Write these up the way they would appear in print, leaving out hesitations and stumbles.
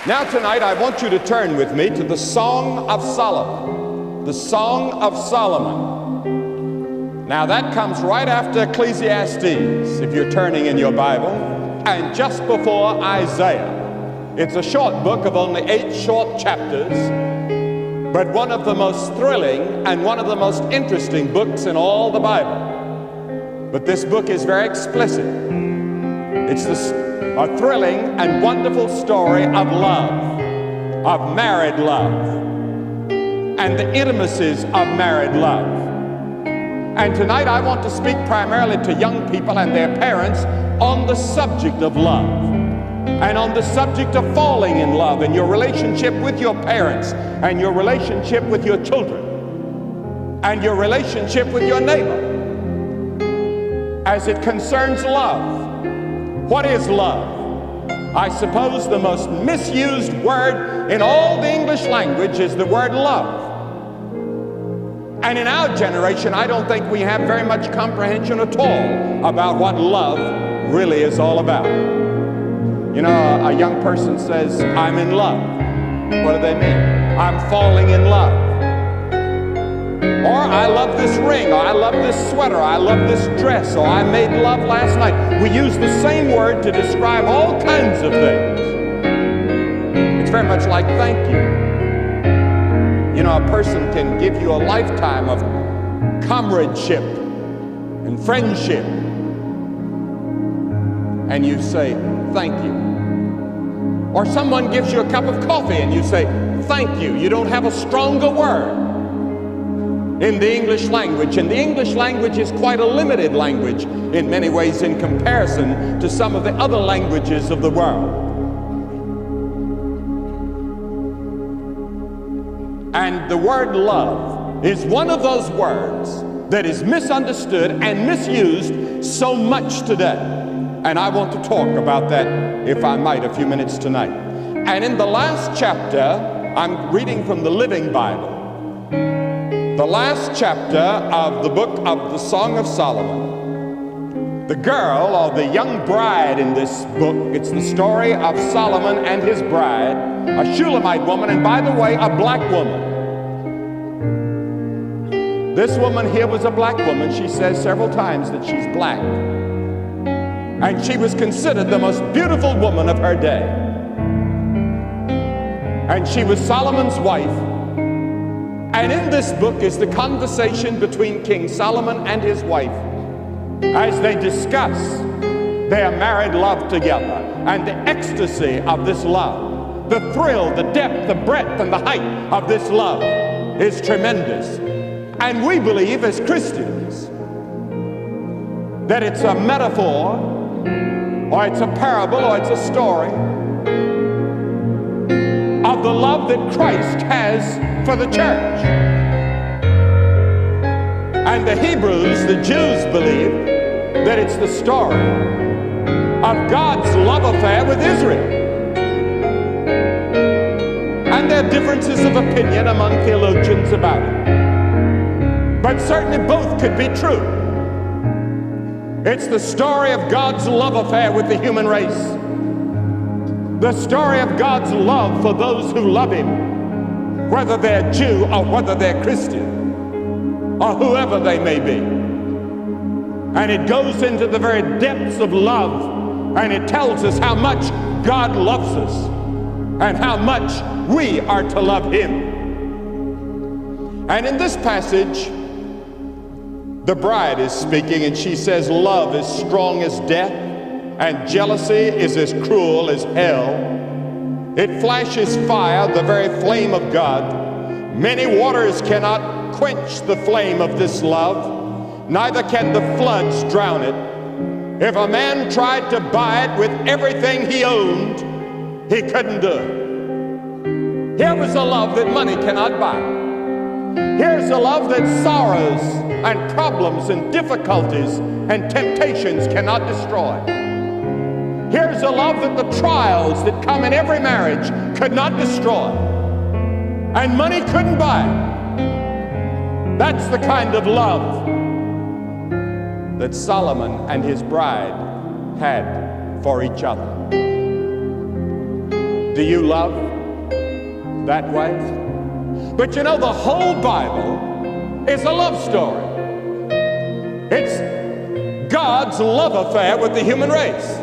Now tonight I want you to turn with me to the Song of Solomon. The Song of Solomon. Now that comes right after Ecclesiastes, if you're turning in your Bible, and just before Isaiah. It's a short book of only 8 short chapters, but one of the most thrilling and one of the most interesting books in all the Bible. But this book is very explicit. It's a thrilling and wonderful story of love, of married love, and the intimacies of married love. And tonight I want to speak primarily to young people and their parents on the subject of love, and on the subject of falling in love and your relationship with your parents, and your relationship with your children, and your relationship with your neighbor as it concerns love. What is love? I suppose the most misused word in all the English language is the word love. And in our generation, I don't think we have very much comprehension at all about what love really is all about. You know, a young person says, I'm in love. What do they mean? I'm falling in love. Or I love this ring, or I love this sweater, or I love this dress, or I made love last night. We use the same word to describe all kinds of things. It's very much like thank you. You know, a person can give you a lifetime of comradeship and friendship, and you say thank you. Or someone gives you a cup of coffee and you say thank you. You don't have a stronger word in the English language, and the English language is quite a limited language in many ways in comparison to some of the other languages of the world. And the word love is one of those words that is misunderstood and misused so much today. And I want to talk about that, if I might, a few minutes tonight. And in the last chapter, I'm reading from the Living Bible. The last chapter of the book of the Song of Solomon. The girl, or the young bride in this book, it's the story of Solomon and his bride, a Shulamite woman, and by the way, a black woman. This woman here was a black woman. She says several times that she's black. And she was considered the most beautiful woman of her day. And she was Solomon's wife. And in this book is the conversation between King Solomon and his wife as they discuss their married love together, and the ecstasy of this love, the thrill, the depth, the breadth, and the height of this love is tremendous. And we believe as Christians that it's a metaphor, or it's a parable, or it's a story of the love that Christ has for the church. And the Hebrews, the Jews, believe that it's the story of God's love affair with Israel. And there are differences of opinion among theologians about it. But certainly both could be true. It's the story of God's love affair with the human race. The story of God's love for those who love Him, whether they're Jew or whether they're Christian, or whoever they may be. And it goes into the very depths of love, and it tells us how much God loves us and how much we are to love Him. And in this passage, the bride is speaking, and she says, love is strong as death, and jealousy is as cruel as hell. It flashes fire, the very flame of God. Many waters cannot quench the flame of this love, neither can the floods drown it. If a man tried to buy it with everything he owned, he couldn't do it. Here was a love that money cannot buy. Here's a love that sorrows and problems and difficulties and temptations cannot destroy. Here's a love that the trials that come in every marriage could not destroy, and money couldn't buy. That's the kind of love that Solomon and his bride had for each other. Do you love that way? But you know, the whole Bible is a love story. It's God's love affair with the human race.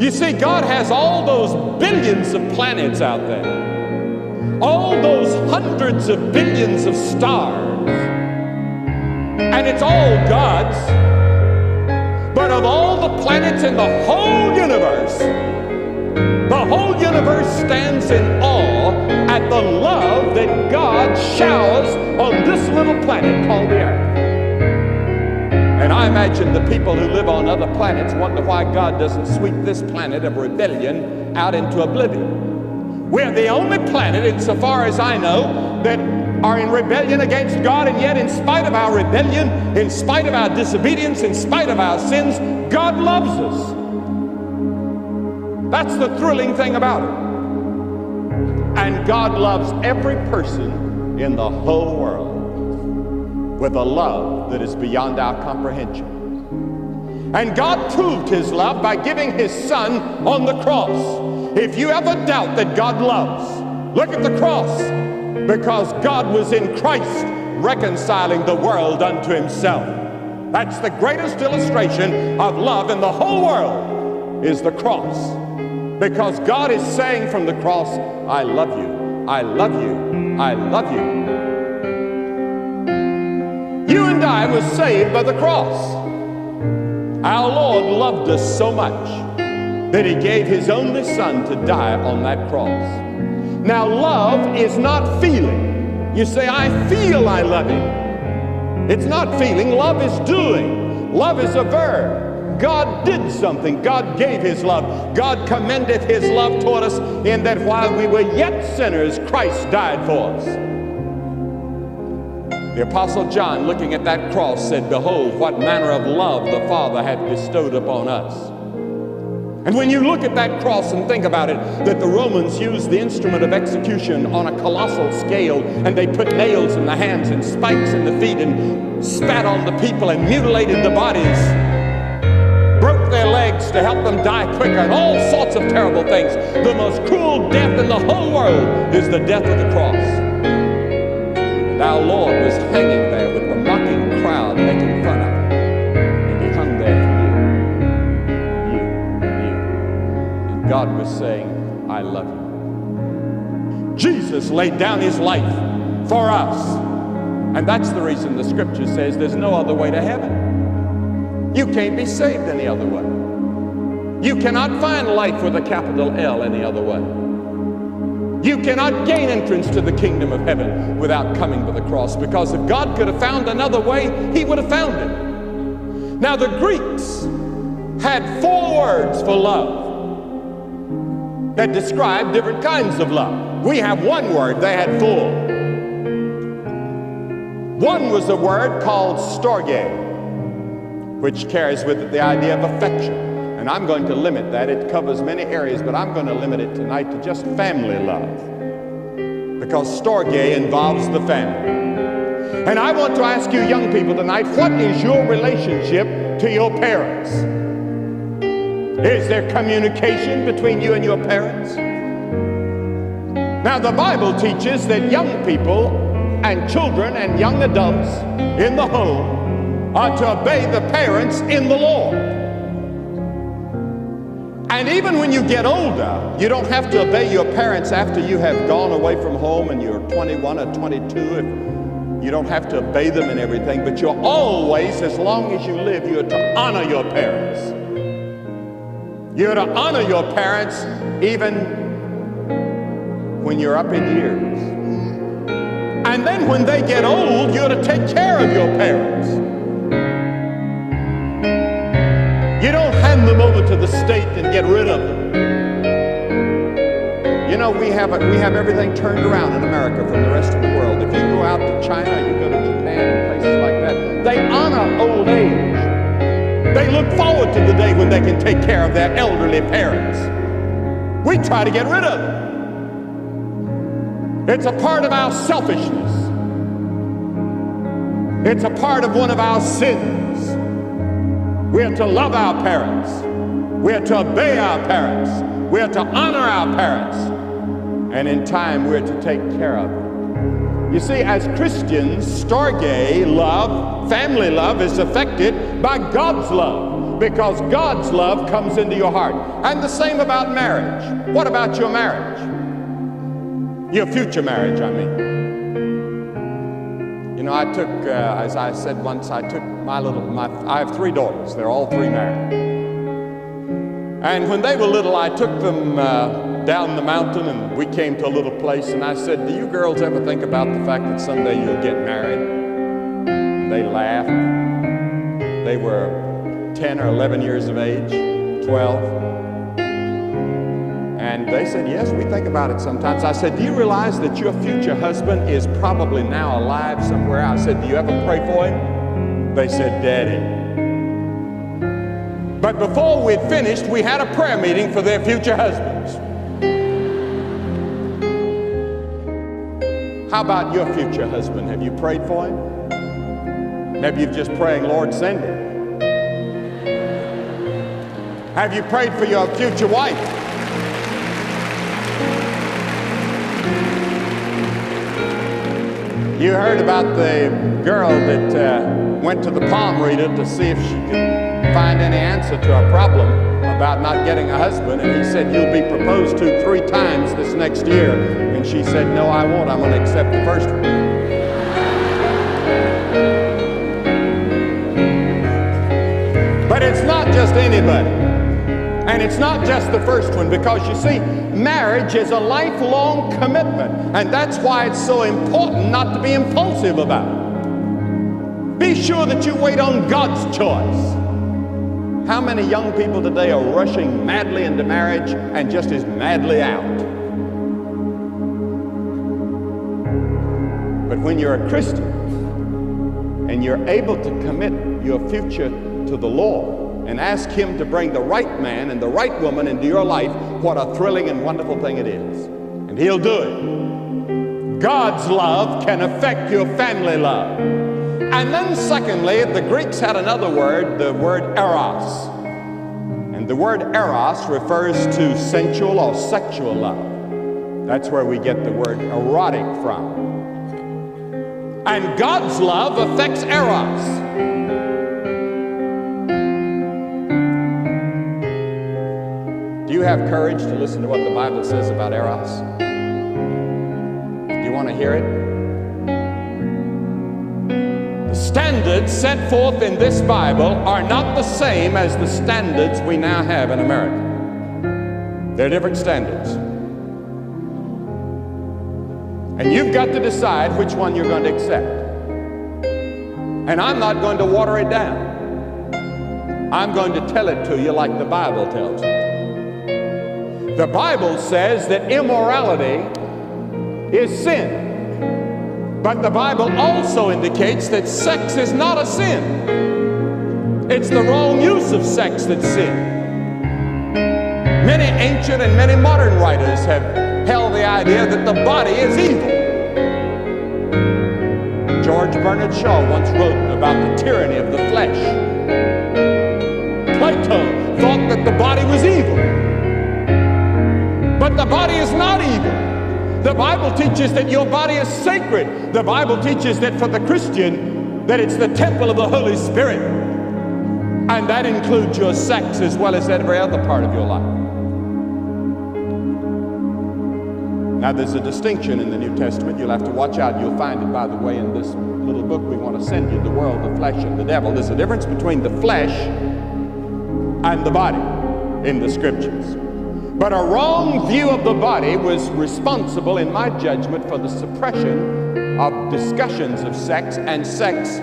You see, God has all those billions of planets out there, all those hundreds of billions of stars, and it's all God's. But of all the planets in the whole universe stands in awe at the love that God showers on this little planet called the Earth. And I imagine the people who live on other planets wonder why God doesn't sweep this planet of rebellion out into oblivion. We're the only planet, insofar as I know, that are in rebellion against God, and yet in spite of our rebellion, in spite of our disobedience, in spite of our sins, God loves us. That's the thrilling thing about it. And God loves every person in the whole world with a love that is beyond our comprehension. And God proved his love by giving his son on the cross. If you ever doubt that God loves, look at the cross, because God was in Christ reconciling the world unto himself. That's the greatest illustration of love in the whole world, is the cross. Because God is saying from the cross, I love you, I love you, I love you. You and I were saved by the cross. Our Lord loved us so much that he gave his only son to die on that cross. Now, love is not feeling. You say, I feel I love him. It's not feeling. Love is doing. Love is a verb. God did something. God gave his love. God commendeth his love toward us in that while we were yet sinners, Christ died for us. The Apostle John, looking at that cross, said, behold, what manner of love the Father hath bestowed upon us. And when you look at that cross and think about it, that the Romans used the instrument of execution on a colossal scale, and they put nails in the hands and spikes in the feet and spat on the people and mutilated the bodies, broke their legs to help them die quicker, and all sorts of terrible things. The most cruel death in the whole world is the death of the cross. And our Lord was hanging there with the mocking crowd making fun of him. And he hung there for you. God was saying, I love you. Jesus laid down his life for us. And that's the reason the scripture says there's no other way to heaven. You can't be saved any other way. You cannot find life with a capital L any other way. You cannot gain entrance to the kingdom of heaven without coming to the cross, because if God could have found another way, he would have found it. Now, the Greeks had 4 words for love that describe different kinds of love. We have 1 word, they had 4. One was a word called storge, which carries with it the idea of affection. And I'm going to limit that. It covers many areas, but I'm going to limit it tonight to just family love, because storge involves the family. And I want to ask you young people tonight, what is your relationship to your parents? Is there communication between you and your parents? Now, the Bible teaches that young people and children and young adults in the home are to obey the parents in the Lord. And even when you get older, you don't have to obey your parents after you have gone away from home and you're 21 or 22. You don't have to obey them and everything, but you're always, as long as you live, you're to honor your parents. You're to honor your parents even when you're up in years. And then when they get old, you're to take care of your parents. You don't hand them over to the state and get rid of them. You know, we have everything turned around in America from the rest of the world. If you go out to China, you go to Japan and places like that, they honor old age. They look forward to the day when they can take care of their elderly parents. We try to get rid of them. It's a part of our selfishness. It's a part of one of our sins. We are to love our parents. We are to obey our parents. We're to honor our parents. And in time, we're to take care of them. You see, as Christians, storge love, family love, is affected by God's love, because God's love comes into your heart. And the same about marriage. What about your marriage? Your future marriage, I mean. You know, I took, as I said once, I took I have 3 daughters. They're all 3 married. And when they were little, I took them down the mountain, and we came to a little place, and I said, do you girls ever think about the fact that someday you'll get married? And they laughed. They were 10 or 11 years of age, 12. And they said, yes, we think about it sometimes. I said, do you realize that your future husband is probably now alive somewhere? I said, do you ever pray for him? They said, Daddy. But before we'd finished, we had a prayer meeting for their future husbands. How about your future husband? Have you prayed for him? Maybe you're just praying, Lord, send him. Have you prayed for your future wife? You heard about the girl that went to the palm reader to see if she could find any answer to a problem about not getting a husband, and he said, you'll be proposed to 3 times this next year. And she said, no, I won't. I'm going to accept the first one. But it's not just anybody. And it's not just the first one, because you see, marriage is a lifelong commitment, and that's why it's so important not to be impulsive about it. Be sure that you wait on God's choice. How many young people today are rushing madly into marriage and just as madly out? But when you're a Christian and you're able to commit your future to the Lord and ask Him to bring the right man and the right woman into your life, what a thrilling and wonderful thing it is. And He'll do it. God's love can affect your family love. And then secondly, the Greeks had another word, the word eros. And the word eros refers to sensual or sexual love. That's where we get the word erotic from. And God's love affects eros. Do you have courage to listen to what the Bible says about eros? Do you want to hear it? The standards set forth in this Bible are not the same as the standards we now have in America. They're different standards. And you've got to decide which one you're going to accept. And I'm not going to water it down. I'm going to tell it to you like the Bible tells it. The Bible says that immorality is sin. But the Bible also indicates that sex is not a sin. It's the wrong use of sex that's sin. Many ancient and many modern writers have held the idea that the body is evil. George Bernard Shaw once wrote about the tyranny of the flesh. Plato thought that the body was evil. But the body is not evil. The Bible teaches that your body is sacred. The Bible teaches that for the Christian, that it's the temple of the Holy Spirit. And that includes your sex as well as every other part of your life. Now there's a distinction in the New Testament. You'll have to watch out. You'll find it, by the way, in this little book we want to send you, The World, the Flesh, and the Devil. There's a difference between the flesh and the body in the Scriptures. But a wrong view of the body was responsible, in my judgment, for the suppression of discussions of sex and sex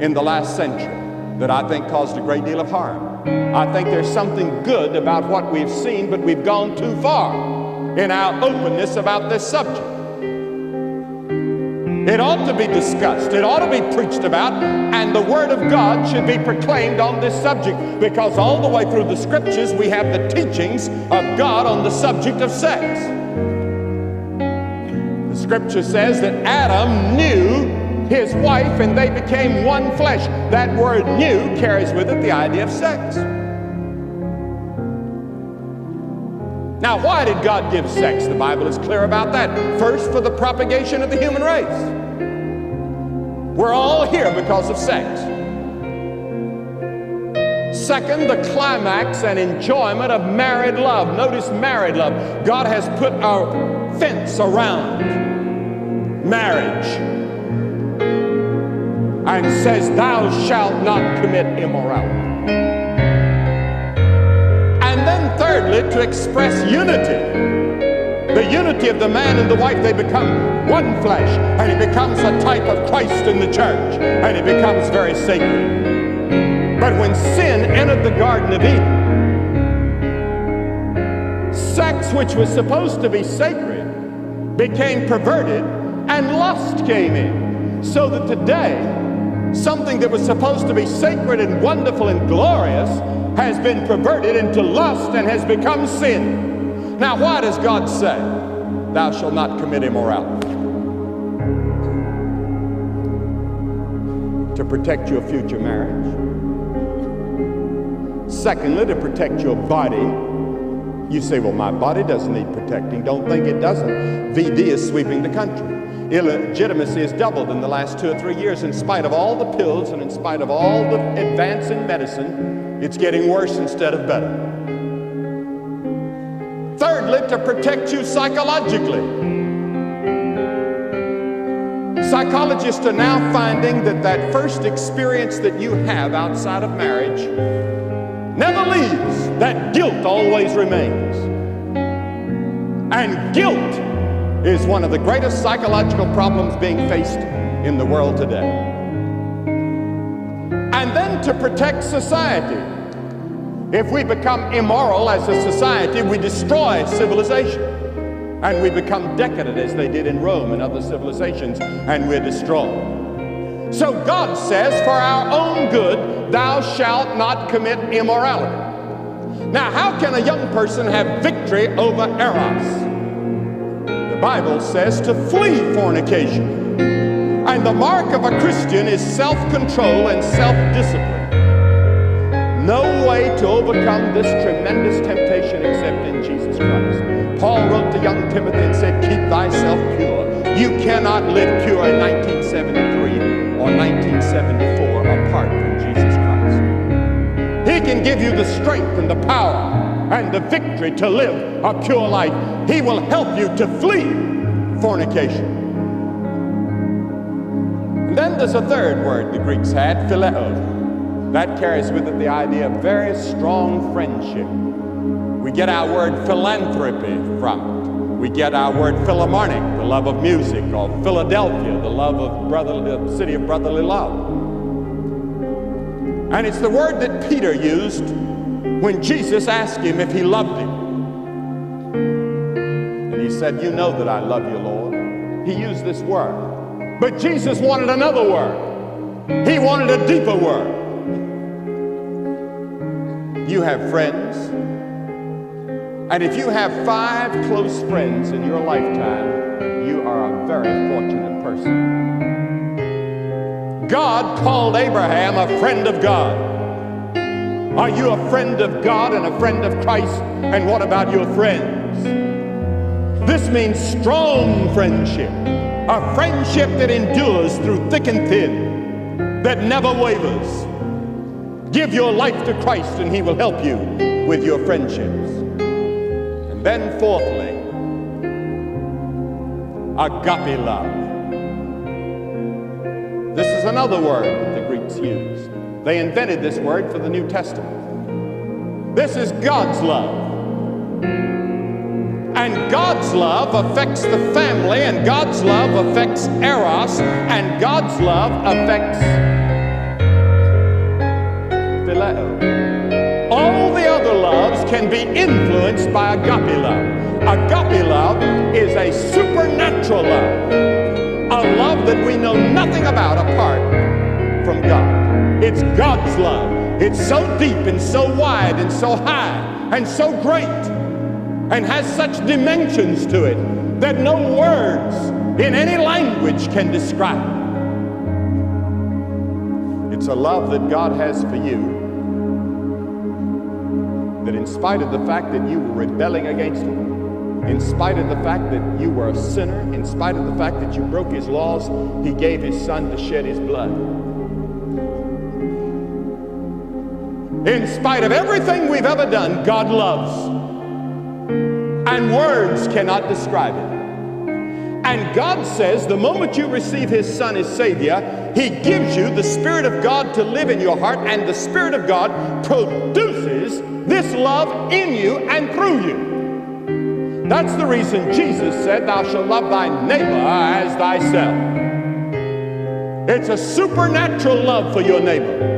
in the last century that I think caused a great deal of harm. I think there's something good about what we've seen, but we've gone too far in our openness about this subject. It ought to be discussed. It ought to be preached about, and the Word of God should be proclaimed on this subject, because all the way through the Scriptures we have the teachings of God on the subject of sex. The Scripture says that Adam knew his wife and they became one flesh. That word "knew" carries with it the idea of sex. Now, why did God give sex? The Bible is clear about that. First, for the propagation of the human race. We're all here because of sex. Second, the climax and enjoyment of married love. Notice married love. God has put a fence around marriage and says, thou shalt not commit immorality. And then thirdly, to express unity. The unity of the man and the wife, they become one flesh, and it becomes a type of Christ in the church, and it becomes very sacred. But when sin entered the Garden of Eden, sex, which was supposed to be sacred, became perverted, and lust came in. So that today, something that was supposed to be sacred and wonderful and glorious has been perverted into lust and has become sin. Now, why does God say, thou shalt not commit immorality? To protect your future marriage. Secondly, to protect your body. You say, well, my body doesn't need protecting. Don't think it doesn't. VD is sweeping the country. Illegitimacy has doubled in the last 2 or 3 years. In spite of all the pills and in spite of all the advance in medicine, it's getting worse instead of better. Thirdly, to protect you psychologically. Psychologists are now finding that that first experience that you have outside of marriage never leaves. That guilt always remains. And guilt is one of the greatest psychological problems being faced in the world today. And then to protect society. If we become immoral as a society, we destroy civilization. And we become decadent as they did in Rome and other civilizations, and we're destroyed. So God says, for our own good, thou shalt not commit immorality. Now, how can a young person have victory over eros? The Bible says to flee fornication. And the mark of a Christian is self-control and self-discipline. No way to overcome this tremendous temptation except in Jesus Christ. Paul wrote to young Timothy and said, keep thyself pure. You cannot live pure in 1973 or 1974 apart from Jesus Christ. He can give you the strength and the power and the victory to live a pure life. He will help you to flee fornication. And then there's a third word the Greeks had, phileo. That carries with it the idea of very strong friendship. We get our word philanthropy from it. We get our word philharmonic, the love of music, or Philadelphia, the love of the city of brotherly love. And it's the word that Peter used when Jesus asked him if he loved him. And he said, you know that I love you, Lord. He used this word. But Jesus wanted another word. He wanted a deeper word. You have friends. And if you have 5 close friends in your lifetime, you are a very fortunate person. God called Abraham a friend of God. Are you a friend of God and a friend of Christ? And what about your friends? This means strong friendship, a friendship that endures through thick and thin, that never wavers. Give your life to Christ and He will help you with your friendships. And then fourthly, agape love. This is another word that the Greeks used. They invented this word for the New Testament. This is God's love. And God's love affects the family, and God's love affects eros, and God's love affects phileo. All the other loves can be influenced by agape love. Agape love is a supernatural love, a love that we know nothing about apart from God. It's God's love. It's so deep and so wide and so high and so great and has such dimensions to it that no words in any language can describe it. It's a love that God has for you that in spite of the fact that you were rebelling against him, in spite of the fact that you were a sinner, in spite of the fact that you broke his laws, he gave his son to shed his blood. In spite of everything we've ever done, God loves. And words cannot describe it. And God says the moment you receive his son as Savior, he gives you the Spirit of God to live in your heart, and the Spirit of God produces this love in you and through you. That's the reason Jesus said, thou shalt love thy neighbor as thyself. It's a supernatural love for your neighbor.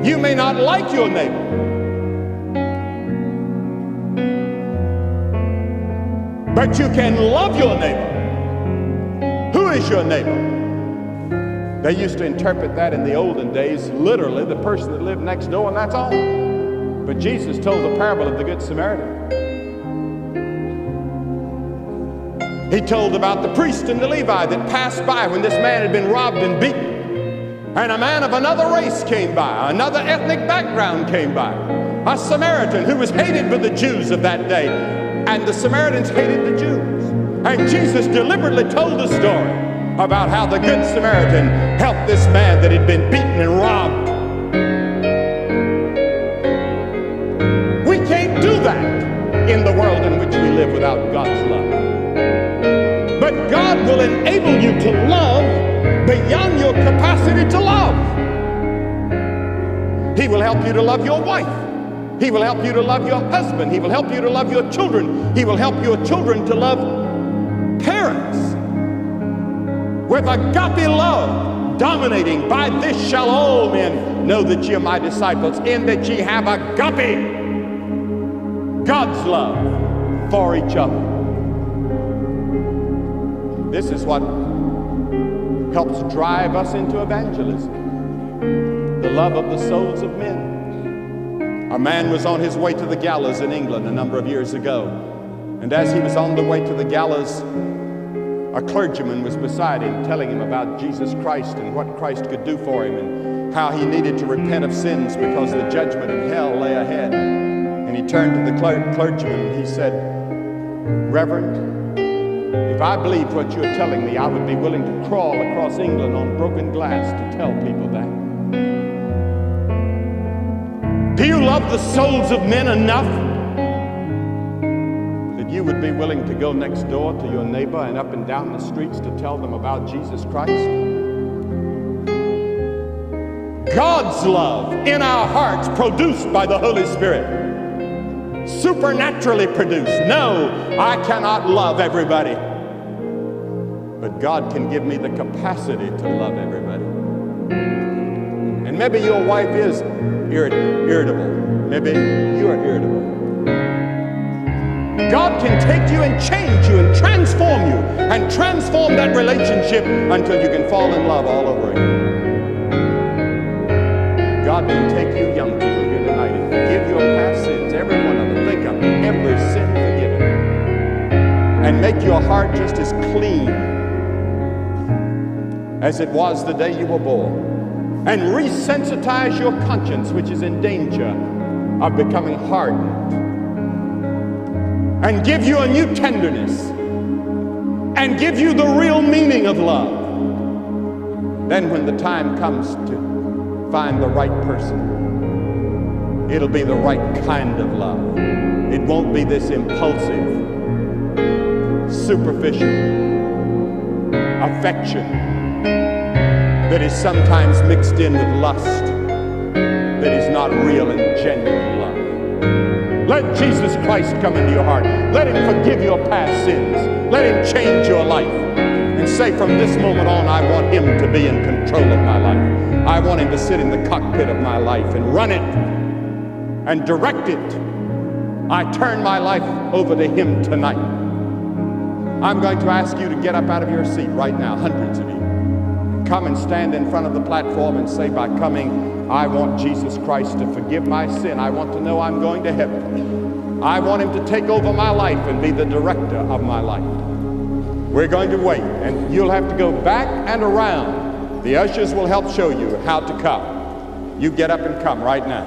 You may not like your neighbor, but you can love your neighbor. Who is your neighbor? They used to interpret that in the olden days, literally the person that lived next door, and that's all. But Jesus told the parable of the Good Samaritan. He told about the priest and the Levi that passed by when this man had been robbed and beaten. And a man of another race came by, another ethnic background came by, a Samaritan who was hated by the Jews of that day. And the Samaritans hated the Jews. And Jesus deliberately told the story about how the Good Samaritan helped this man that had been beaten and robbed. We can't do that in the world in which we live without God's love. But God will enable you to love beyond your capacity to love. He will help you to love your wife. He will help you to love your husband. He will help you to love your children. He will help your children to love parents. With agape love dominating, by this shall all men know that ye are my disciples, in that ye have agape, God's love for each other. This is what helps drive us into evangelism. The love of the souls of men. A man was on his way to the gallows in England a number of years ago. And as he was on the way to the gallows, a clergyman was beside him telling him about Jesus Christ and what Christ could do for him and how he needed to repent of sins because the judgment of hell lay ahead. And he turned to the clergyman and he said, Reverend, if I believed what you're telling me, I would be willing to crawl across England on broken glass to tell people that. Do you love the souls of men enough that you would be willing to go next door to your neighbor and up and down the streets to tell them about Jesus Christ? God's love in our hearts, produced by the Holy Spirit, supernaturally produced. No, I cannot love everybody, but God can give me the capacity to love everybody. And maybe your wife is irritable. Maybe you are irritable. God can take you and change you and transform that relationship until you can fall in love all over again. God can take you young people here tonight and forgive your past sins, every one of them. Think of every sin forgiven, and make your heart just as clean as it was the day you were born. And resensitize your conscience, which is in danger of becoming hardened, and give you a new tenderness, and give you the real meaning of love. Then when the time comes to find the right person, it'll be the right kind of love. It won't be this impulsive, superficial affection that is sometimes mixed in with lust, that is not real and genuine love. Let Jesus Christ come into your heart. Let him forgive your past sins. Let him change your life. And say, from this moment on, I want him to be in control of my life. I want him to sit in the cockpit of my life and run it and direct it. I turn my life over to him tonight. I'm going to ask you to get up out of your seat right now, hundreds of you. Come and stand in front of the platform and say, by coming, I want Jesus Christ to forgive my sin. I want to know I'm going to heaven. I want him to take over my life and be the director of my life. We're going to wait, and you'll have to go back and around. The ushers will help show you how to come. You get up and come right now.